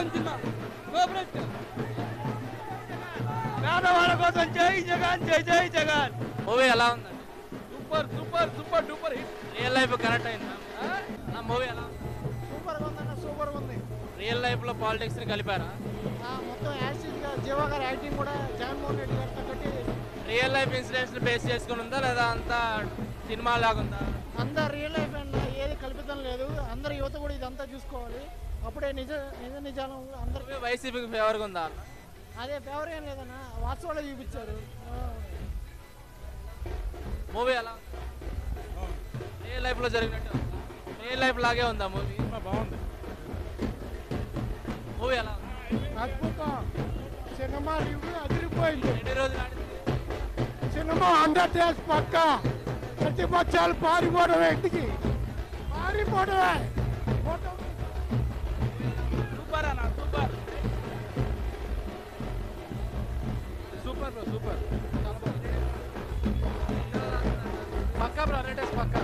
బాగుంది cinema. Cooperate పేదవాళ్ళ కోసం జై జగన్, జై జై జగన్. మూవీ ఎలా ఉందండి? Super super super duper hit. Real life connect అయిందా? ఆ మూవీ ఎలా ఉంది? సూపర్ గా ఉందన్న, సూపర్ గా ఉంది. రియల్ లైఫ్ లో పాలిటిక్స్ ని కలిపారా? మొత్తం యాక్షన్ గా జీవా గారి యాక్టింగ్ కూడా జగన్మోహన్ రెడ్డి గారు తగ్గట్టు రియల్ లైఫ్ ఇన్సిడెంట్స్ బేస్ చేసుకుని ఉందా లేదా అంతా సినిమా లాగుందా? అందరు రియల్ లైఫ్ అండ్ ఏది కల్పితం లేదు. అందరు యువత కూడా ఇదంతా చూసుకోవాలి. అప్పుడే నిజ నిజ నిజాలు అందరికి. వైసీపీకి ఫేవర్ గా ఉందా? అదే ఫేవర్ ఏం లేదన్న, వాస్తవాలు చూపించారు. మూవీ ఎలా ఉంది? రియల్ లైఫ్ లో జరిగినట్టు రియల్ లైఫ్ లాగే ఉందా మూవీ? బాగుంది. మూవీ ఎలా ఉంది? అద్భుతం. సినిమా రివ్యూ అదిరిపోయింది. ఎన్ని రోజులు ఆడింది? సినిమా 100 డేస్ పక్క. ప్రతిపక్షాలు పారిపోవడమే, ఇంటికి పారిపోవడమే. సూపర్ అన్న, సూపర్ సూపర్ సూపర్. పక్కా బ్రో, రేటెస్ పక్కా.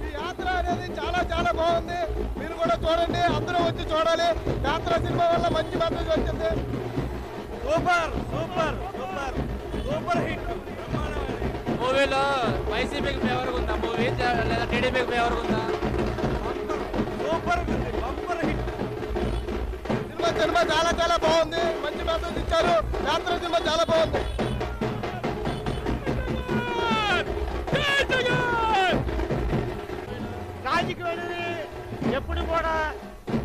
ఈ యాత్ర అనేది చాలా చాలా బాగుంది. మీరు కూడా చూడండి, అందరూ వచ్చి చూడాలి. యాత్ర సినిమా వల్ల మంచి మెసేజ్ వచ్చింది. Super super super super hit. మూవీలో వైసీపీకి ఫేవర్ ఉందా మూవీ లేదా టీడీపీకి ఫేవర్ ఉందా? Super super hit. సినిమా చాలా చాలా బాగుంది. మంచి మెసేజ్ ఇచ్చారు. యాత్ర సినిమా చాలా బాగుంది. రాజకీయం ఎప్పుడు కూడా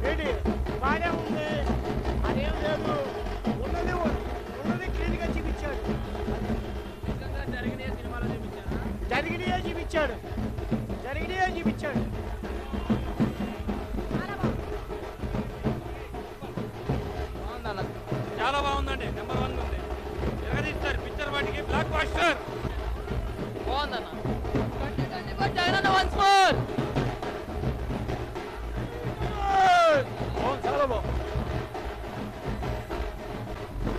ఏంటి బాగానే ఉంది, అదేం లేదు. ఉన్నది క్లీన్గా చూపించాడు. జరిగిన సినిమాలో చూపించారా? జరిగినయే చూపించాడు. బాగుందన్న. చాలా బాగుందండి. నెంబర్ 1 ఉంది. ఎగదీస్తారు పిక్చర్ వాటికి. Blockbuster. బాగుందన్న. జగనన్న వన్స్ మోర్. చాలా బాగుంది.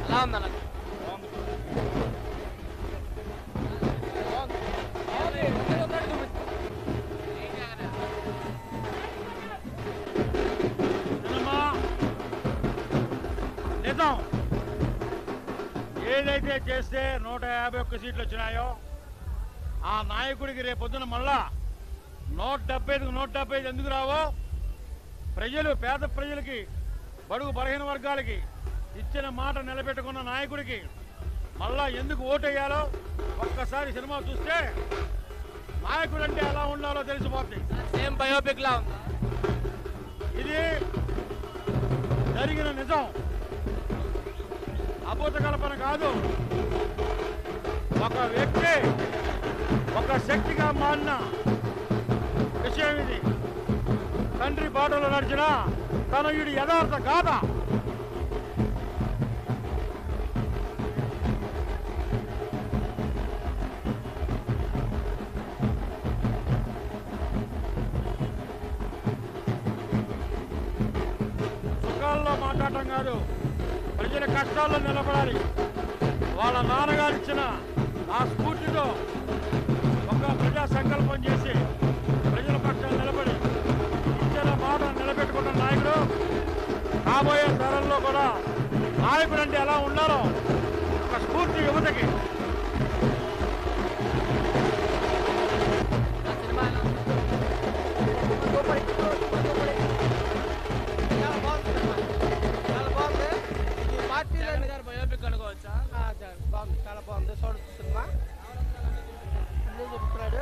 ఎలా ఉందన్న? సినిమా నిజం. ఏదైతే చేస్తే 151 సీట్లు వచ్చినాయో ఆ నాయకుడికి రేపొద్దున మళ్ళా 175కి 175 ఎందుకు రావో, ప్రజలు పేద ప్రజలకి బడుగు బలహీన వర్గాలకి ఇచ్చిన మాట నిలబెట్టుకున్న నాయకుడికి మళ్ళా ఎందుకు ఓటేయాలో ఒక్కసారి సినిమా చూస్తే నాయకుడు అంటే ఎలా ఉండాలో తెలిసిపోతుంది. సేమ్ బయోపిక్ లా ఉందా? ఇది జరిగిన నిజం, అభూత కల్పన కాదు. ఒక వ్యక్తి ఒక శక్తిగా మారిన విషయం ఇది. తండ్రి బాటలో నడిచిన తనయుడి యథార్థ గాథ. సుఖాల్లో మాట్లాడటం కాదు, ప్రజల కష్టాల్లో నిలబడాలి. వాళ్ళ నాన్నగారు ఇచ్చిన ఆ స్ఫూర్తితో ఒక ప్రజా సంకల్పం చేసి ప్రజల పక్షాలు నిలబడి ఇచ్చిన మాట నిలబెట్టుకున్న నాయకుడు రాబోయే తరంలో కూడా నాయకుడు అంటే ఎలా ఉండాలో ఒక స్ఫూర్తి యువతకి. బయోపిక్ అనుకోవచ్చా? బాగుంది, చాలా బాగుంది. చూడొచ్చు సినిమా. అన్నీ చెప్తున్నాడు.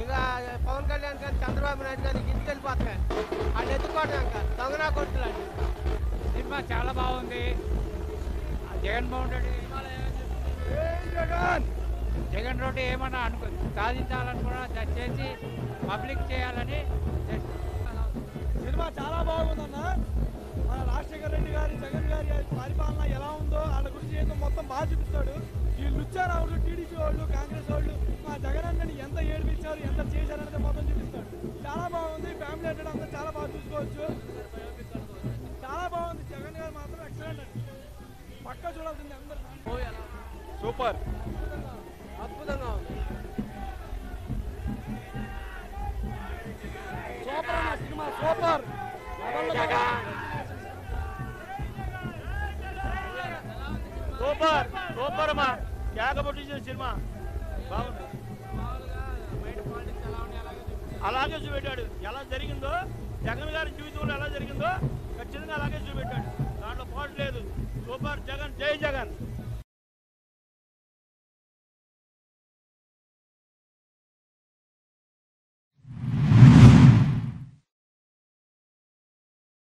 ఇంకా పవన్ కళ్యాణ్ గారు చంద్రబాబు నాయుడు గారికి ఇంటికి వెళ్ళిపోతాయి. వాళ్ళు ఎత్తుకోవడం ఇంకా దొంగనా కొట్టులాంటి సినిమా చాలా బాగుంది. జగన్మోహన్ రెడ్డి జగన్ రెడ్డి ఏమన్నా అనుకో సాధించాలనుకున్నా చేసి పబ్లిక్ చేయాలని సినిమా చాలా బాగుందన్న. మన రాజశేఖర రెడ్డి గారి జగన్ గారి పరిపాలన ఎలా ఉందో వాళ్ళ గురించి ఏందో మొత్తం బాగా చూపిస్తాడు. ఈ లుచ్చారావులు, టీడీపీ వాళ్ళు, కాంగ్రెస్ వాళ్ళు మా జగన్ అన్నని ఎంత ఏడిపించారు, ఎంత చేశారనేది మొత్తం చూపిస్తాడు. చాలా బాగుంది. ఫ్యామిలీ అంటే అంతా చాలా బాగా చూసుకోవచ్చు. చాలా బాగుంది. జగన్ గారు మాత్రం ఎక్సలెంట్ అండి. పక్కా చూడాల్సింది అందరూ. సూపర్, అద్భుతంగా ఉంది. సూపర్ అన్న సినిమా, సూపర్. సూపర్ సూపర్ అమ్మా కేకబొట్టించిన సినిమా బాగుంది. అలాగే చూపెట్టాడు ఎలా జరిగిందో జగన్ గారి జీవితంలో ఎలా జరిగిందో ఖచ్చితంగా అలాగే చూపెట్టాడు. దాంట్లో పాటు లేదు. సూపర్ జగన్, జై జగన్.